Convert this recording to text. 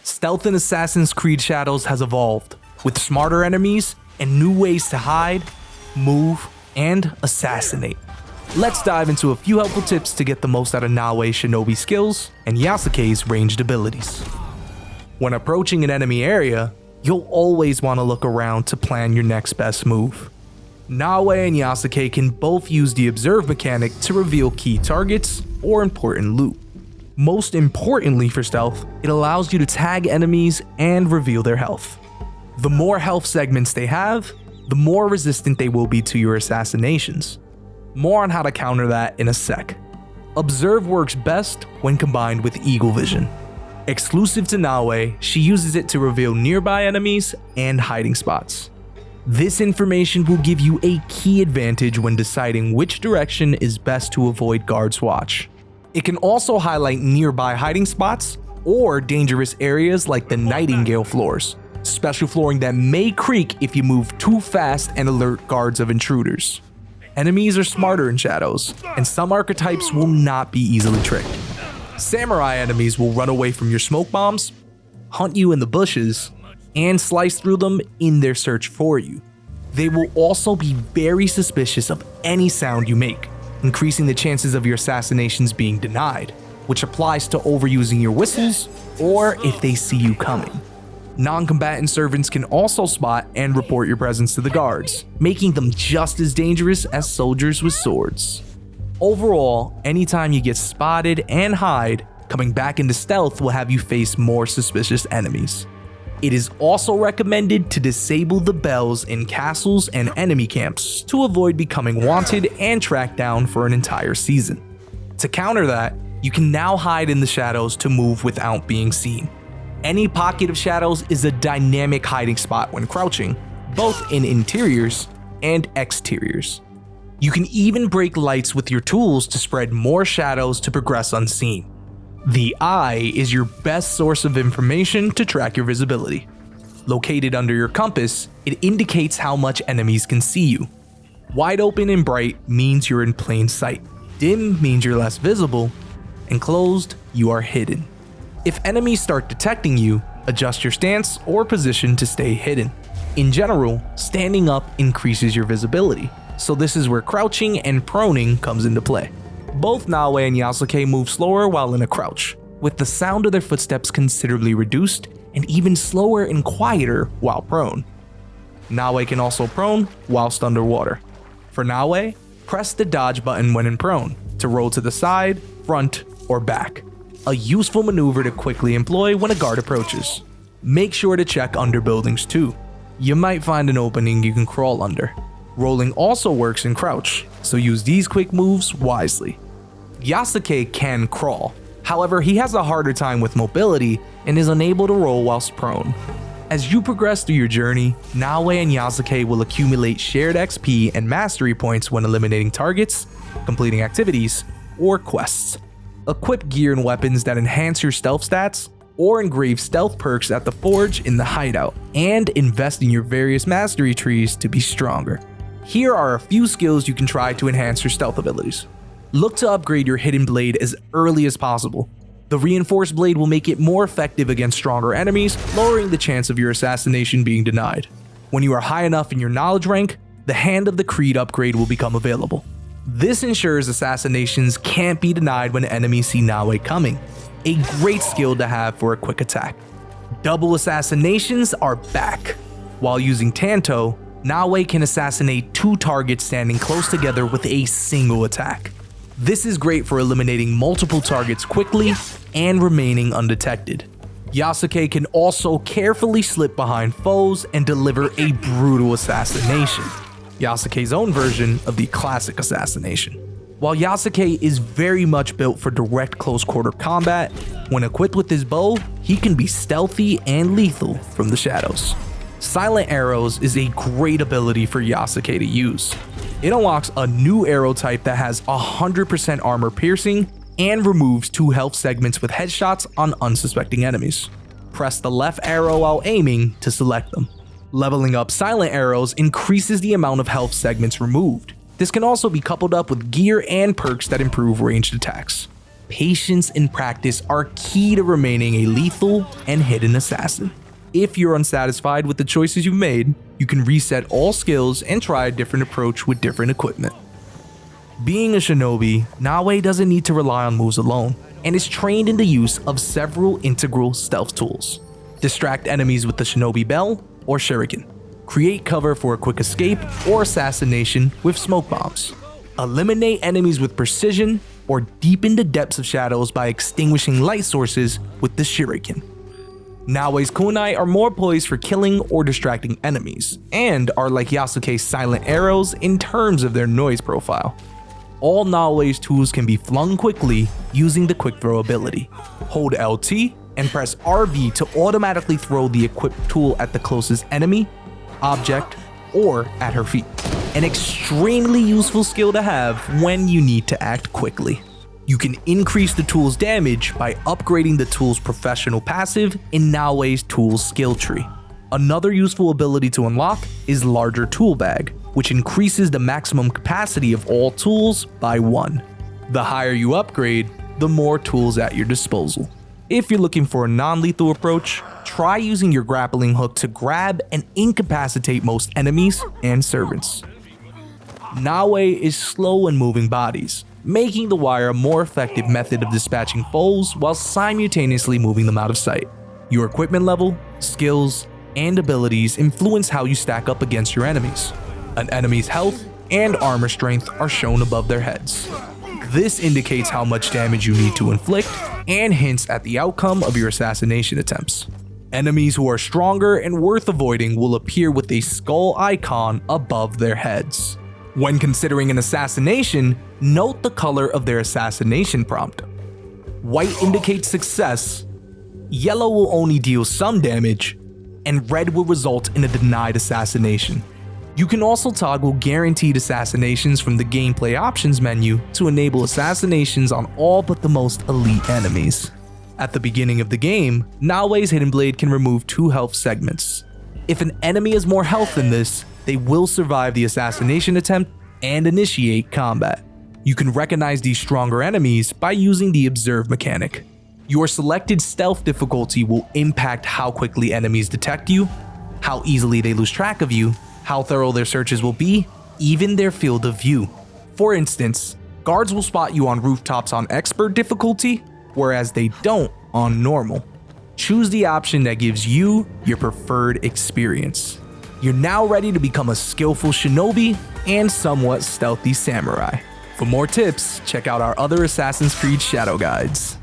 Stealth in Assassin's Creed Shadows has evolved, with smarter enemies and new ways to hide, move, and assassinate. Let's dive into a few helpful tips to get the most out of Naoe's shinobi skills and Yasuke's ranged abilities. When approaching an enemy area, you'll always want to look around to plan your next best move. Naoe and Yasuke can both use the observe mechanic to reveal key targets or important loot. Most importantly for stealth, it allows you to tag enemies and reveal their health. The more health segments they have, the more resistant they will be to your assassinations. More on how to counter that in a sec. Observe works best when combined with Eagle Vision. Exclusive to Naoe, she uses it to reveal nearby enemies and hiding spots. This information will give you a key advantage when deciding which direction is best to avoid guards' watch. It can also highlight nearby hiding spots or dangerous areas like the Nightingale floors, special flooring that may creak if you move too fast and alert guards of intruders. Enemies are smarter in shadows, and some archetypes will not be easily tricked. Samurai enemies will run away from your smoke bombs, hunt you in the bushes, and slice through them in their search for you. They will also be very suspicious of any sound you make, increasing the chances of your assassinations being denied, which applies to overusing your whistles or if they see you coming. Non-combatant servants can also spot and report your presence to the guards, making them just as dangerous as soldiers with swords. Overall, anytime you get spotted and hide, coming back into stealth will have you face more suspicious enemies. It is also recommended to disable the bells in castles and enemy camps to avoid becoming wanted and tracked down for an entire season. To counter that, you can now hide in the shadows to move without being seen. Any pocket of shadows is a dynamic hiding spot when crouching, both in interiors and exteriors. You can even break lights with your tools to spread more shadows to progress unseen. The eye is your best source of information to track your visibility. Located under your compass, it indicates how much enemies can see you. Wide open and bright means you're in plain sight. Dim means you're less visible, and closed, you are hidden. If enemies start detecting you, adjust your stance or position to stay hidden. In general, standing up increases your visibility, so this is where crouching and proning comes into play. Both Naoe and Yasuke move slower while in a crouch, with the sound of their footsteps considerably reduced and even slower and quieter while prone. Naoe can also prone whilst underwater. For Naoe, press the dodge button when in prone to roll to the side, front, or back. A useful maneuver to quickly employ when a guard approaches. Make sure to check under buildings too. You might find an opening you can crawl under. Rolling also works in crouch, so use these quick moves wisely. Yasuke can crawl, however he has a harder time with mobility and is unable to roll whilst prone. As you progress through your journey, Naoe and Yasuke will accumulate shared XP and mastery points when eliminating targets, completing activities, or quests. Equip gear and weapons that enhance your stealth stats, or engrave stealth perks at the forge in the hideout, and invest in your various mastery trees to be stronger. Here are a few skills you can try to enhance your stealth abilities. Look to upgrade your hidden blade as early as possible. The reinforced blade will make it more effective against stronger enemies, lowering the chance of your assassination being denied. When you are high enough in your knowledge rank, the Hand of the Creed upgrade will become available. This ensures assassinations can't be denied when enemies see Naoe coming, a great skill to have for a quick attack. Double assassinations are back. While using Tanto, Naoe can assassinate 2 targets standing close together with a single attack. This is great for eliminating multiple targets quickly and remaining undetected. Yasuke can also carefully slip behind foes and deliver a brutal assassination. Yasuke's own version of the classic assassination. While Yasuke is very much built for direct close quarter combat, when equipped with his bow, he can be stealthy and lethal from the shadows. Silent arrows is a great ability for Yasuke to use. It unlocks a new arrow type that has 100% armor piercing and removes 2 health segments with headshots on unsuspecting enemies. Press the left arrow while aiming to select them. Leveling up silent arrows increases the amount of health segments removed. This can also be coupled up with gear and perks that improve ranged attacks. patience and practice are key to remaining a lethal and hidden assassin. If you're unsatisfied with the choices you've made, you can reset all skills and try a different approach with different equipment. Being a shinobi, Naoe doesn't need to rely on moves alone, and is trained in the use of several integral stealth tools. Distract enemies with the shinobi bell or shuriken. Create cover for a quick escape or assassination with smoke bombs. Eliminate enemies with precision or deepen the depths of shadows by extinguishing light sources with the shuriken. Naoe's kunai are more poised for killing or distracting enemies, and are like Yasuke's silent arrows in terms of their noise profile. All Naoe's tools can be flung quickly using the quick throw ability. Hold LT and press RB to automatically throw the equipped tool at the closest enemy, object, or at her feet. An extremely useful skill to have when you need to act quickly. You can increase the tool's damage by upgrading the tool's professional passive in Naoe's tool's skill tree. Another useful ability to unlock is larger tool bag, which increases the maximum capacity of all tools by 1. The higher you upgrade, the more tools at your disposal. If you're looking for a non-lethal approach, try using your grappling hook to grab and incapacitate most enemies and servants. Naoe is slow in moving bodies, making the wire a more effective method of dispatching foes while simultaneously moving them out of sight. Your equipment level, skills, and abilities influence how you stack up against your enemies. An enemy's health and armor strength are shown above their heads. This indicates how much damage you need to inflict and hints at the outcome of your assassination attempts. Enemies who are stronger and worth avoiding will appear with a skull icon above their heads. When considering an assassination, note the color of their assassination prompt. White indicates success, yellow will only deal some damage, and red will result in a denied assassination. You can also toggle guaranteed assassinations from the gameplay options menu to enable assassinations on all but the most elite enemies. At the beginning of the game, Naoe's Hidden Blade can remove 2 health segments. If an enemy has more health than this, they will survive the assassination attempt and initiate combat. You can recognize these stronger enemies by using the Observe mechanic. Your selected stealth difficulty will impact how quickly enemies detect you, how easily they lose track of you, how thorough their searches will be, even their field of view. For instance, guards will spot you on rooftops on expert difficulty, whereas they don't on normal. Choose the option that gives you your preferred experience. You're now ready to become a skillful shinobi and somewhat stealthy samurai. For more tips, check out our other Assassin's Creed Shadow guides.